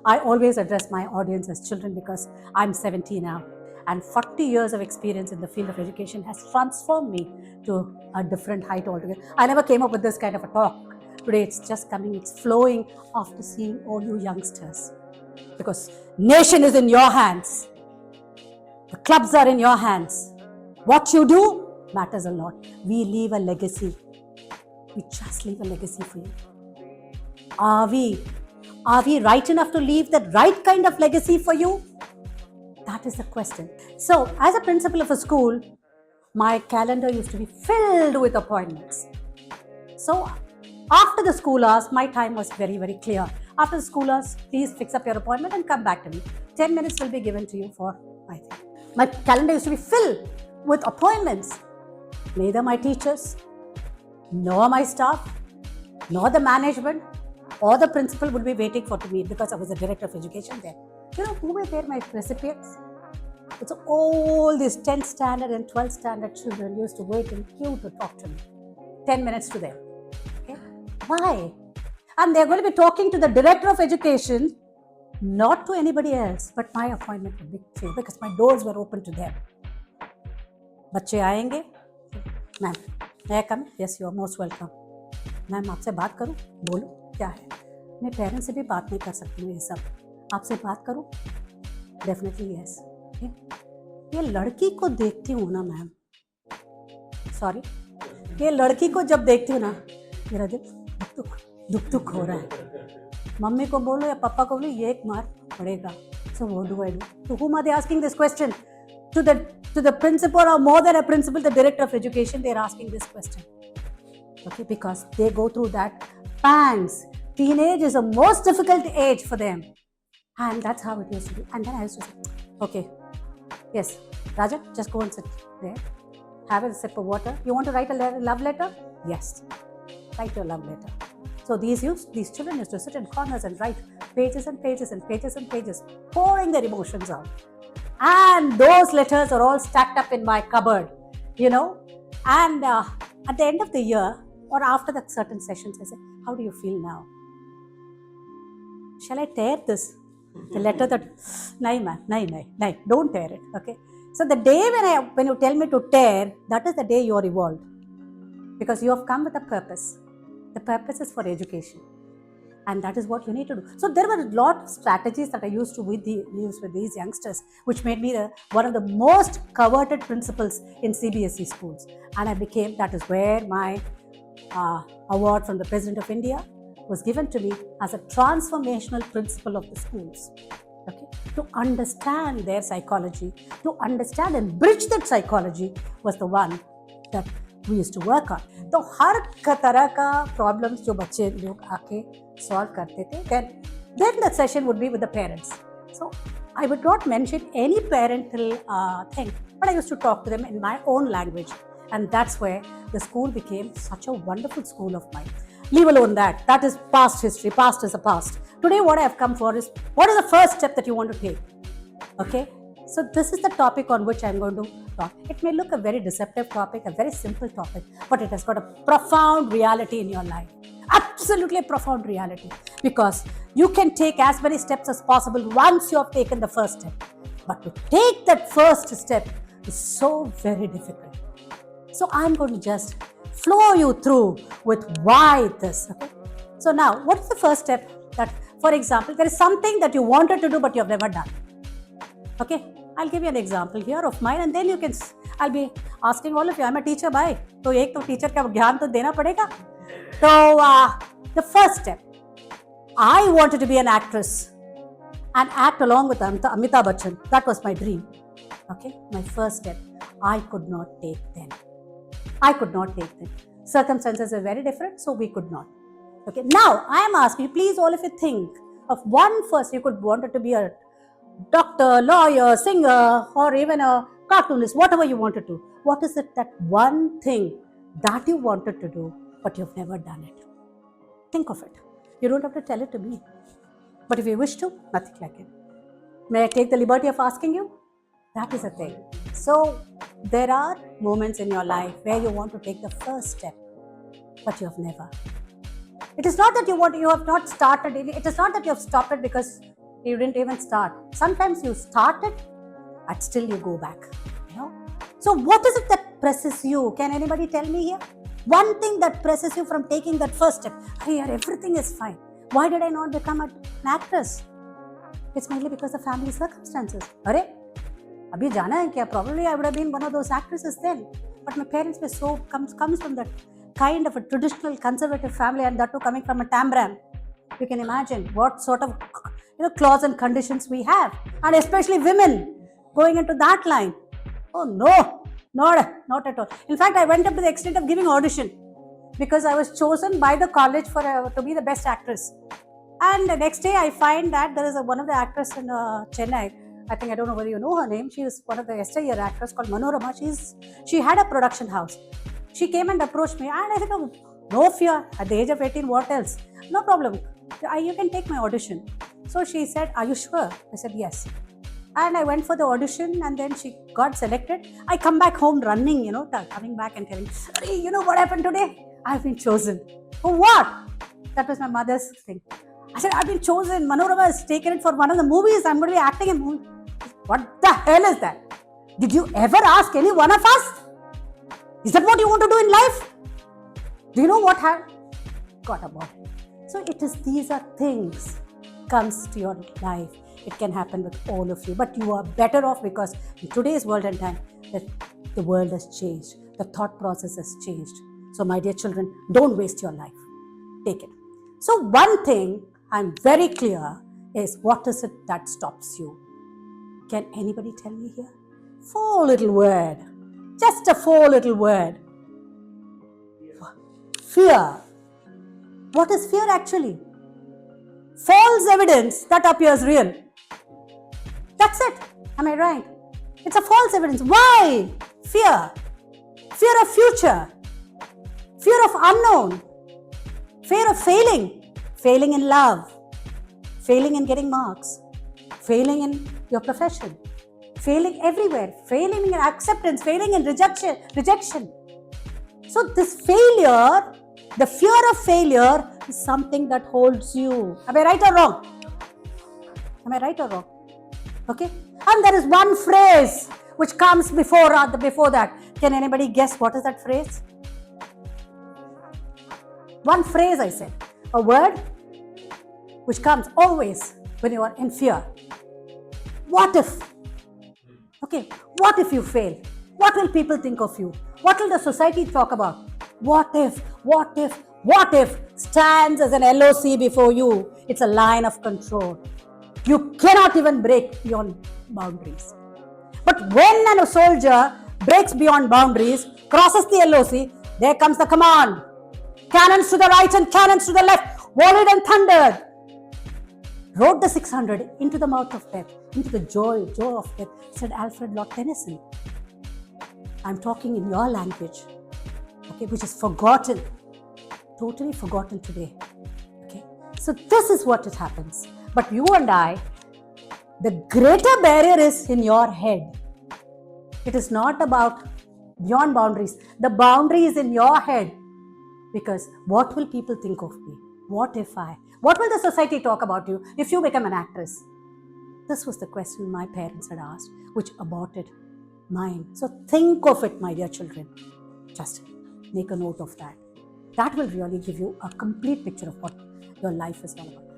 I always address my audience as children because I'm 70 now, and 40 years of experience in the field of education has transformed me to a different height altogether. I never came up with this kind of a talk. Today it's just coming, it's flowing after seeing all you youngsters. Because nation is in your hands. The clubs are in your hands. What you do matters a lot. We leave a legacy. We just leave a legacy for you. Are we right enough to leave that right kind of legacy for you? That is the question. So, as a principal of a school, my calendar used to be filled with appointments. So, after the school hours, my time was very, very clear. After the school hours, please fix up your appointment and come back to me. 10 minutes will be given to you for my thing. My calendar used to be filled with appointments. Neither my teachers, nor my staff, nor the management, or the principal would be waiting for me because I was the director of education there. You know who were there, my recipients? It's all these 10th standard and 12th standard children used to wait in queue to talk to me. 10 minutes to them. Okay? Why? And they're going to be talking to the director of education, not to anybody else, but my appointment would be clear because my doors were open to them. बच्चे आएंगे, ma'am मैं कम, yes you are most welcome, ma'am आपसे बात करूं, बोलो क्या है, मैं पेरेंट्स से भी बात नहीं कर सकती हूँ, ये सब आपसे बात करूं, डेफिनेटली यस। ये लड़की को देखती हूँ ना मैम, सॉरी, ये लड़की को जब देखती हूँ ना, मेरा दिल दुख हो रहा है। मम्मी को बोलो या पापा को बोलो, ये एक मार पड़ेगा। So what do I do? To whom are they asking this question? To the principal, or more than a principal, the director of education, they're asking this question. Okay, because they go through that pangs. Teenage is the most difficult age for them. And that's how it used to be. And then I used to say, okay, yes, Raja, just go and sit there. Have a sip of water. You want to write a love letter? Yes, write your love letter. So these children used to sit in corners and write pages and pages and pages and pages, pouring their emotions out. And those letters are all stacked up in my cupboard, you know. And at the end of the year, or after the certain sessions, I say, how do you feel now? Shall I tear this? The letter that, nahi, don't tear it, okay? So the day when you tell me to tear, that is the day you are evolved. Because you have come with a purpose. The purpose is for education. And that is what you need to do. So there were a lot of strategies that I used to use with these youngsters, which made me one of the most coveted principals in CBSE schools. And that is where my award from the President of India was given to me as a transformational principal of the schools. Okay? To understand their psychology, to understand and bridge that psychology was the one that we used to work on. तो हर तरह का problems जो बच्चे लोग आके solve करते थे, then the session would be with the parents. So I would not mention any parental thing, but I used to talk to them in my own language, and that's where the school became such a wonderful school of mine. Leave alone that. That is past history. Past is the past. Today what I have come for is, what is the first step that you want to take? Okay? So this is the topic on which I'm going to talk. It may look a very deceptive topic, a very simple topic, but it has got a profound reality in your life. Absolutely a profound reality. Because you can take as many steps as possible once you have taken the first step. But to take that first step is so very difficult. So I'm going to just flow you through with why this. Okay? So now, what is the first step? That, for example, there is something that you wanted to do but you have never done. Okay? I'll give you an example here of mine, and then I'll be asking all of you. I'm a teacher, bhai. So ek to teacher ka gyan to dena padega. So the first step, I wanted to be an actress and act along with Amitabh Bachchan. That was my dream. Okay, my first step, I could not take them. Circumstances are very different, so we could not. Okay, now I am asking you, please all of you think of one first. You could wanted to be a doctor, lawyer, singer, or even a cartoonist, whatever you wanted to. What is it, that one thing that you wanted to do, but you've never done it? Think of it. You don't have to tell it to me. But if you wish to, nothing like it. May I take the liberty of asking you? That is the thing. So, there are moments in your life where you want to take the first step, but you have never. It is not that you have not started it. It is not that you have stopped it because You didn't even start. Sometimes you start it and still you go back. So what is it that presses you? Can anybody tell me here? One thing that presses you from taking that first step. Hey, everything is fine. Why did I not become an actress? It's mainly because of family circumstances. Arey, abhi jana hai kya? Probably I would have been one of those actresses then. But my parents were so comes from that kind of a traditional conservative family, and that too coming from a Tambram. You can imagine what sort of clause and conditions we have, and especially women going into that line. Oh no, not at all. In fact, I went up to the extent of giving audition because I was chosen by the college to be the best actress. And the next day, I find that there is one of the actors in Chennai. I think, I don't know whether you know her name. She is one of the yesteryear actors called Manorama. She had a production house. She came and approached me, and I said, oh, no fear. At the age of 18, what else? No problem. You can take my audition. So she said, are you sure? I said, yes. And I went for the audition, and then she got selected. I come back home running, coming back and telling, you know what happened today? I've been chosen. For what? That was my mother's thing. I said, I've been chosen. Manorama has taken it for one of the movies. I'm going to be acting in movie. What the hell is that? Did you ever ask any one of us? Is that what you want to do in life? Do you know what got about it? So these are things comes to your life. It can happen with all of you, but you are better off because in today's world and time, the world has changed. The thought process has changed. So my dear children, don't waste your life. Take it. So one thing I'm very clear is, what is it that stops you? Can anybody tell me here? 4 little word. Just a 4 little word. Fear. What is fear actually? False evidence that appears real. That's it. Am I right? It's a false evidence. Why? Fear. Fear of future. Fear of unknown. Fear of failing. Failing in love. Failing in getting marks. Failing in your profession. Failing everywhere. Failing in acceptance. Failing in rejection. So this failure, the fear of failure, is something that holds you. Am I right or wrong? Am I right or wrong? Okay? And there is one phrase which comes before that. Can anybody guess what is that phrase? One phrase, I said. A word which comes always when you are in fear. What if? Okay, what if you fail? What will people think of you? What will the society talk about? What if stands as an LOC before you. It's a line of control. You cannot even break beyond boundaries. But when a soldier breaks beyond boundaries, crosses the LOC, there comes the command. Cannons to the right and cannons to the left, volleyed and thundered. Rode the 600 into the mouth of death, into the jaw of death, said Alfred Lord Tennyson. I'm talking in your language, okay, which is forgotten, totally forgotten today. Okay, so this is what it happens. But you and I, the greater barrier is in your head. It is not about beyond boundaries. The boundary is in your head. Because what will people think of me? What will the society talk about you if you become an actress? This was the question my parents had asked, which aborted mine. So think of it, my dear children. Just make a note of that. That will really give you a complete picture of what your life is all about.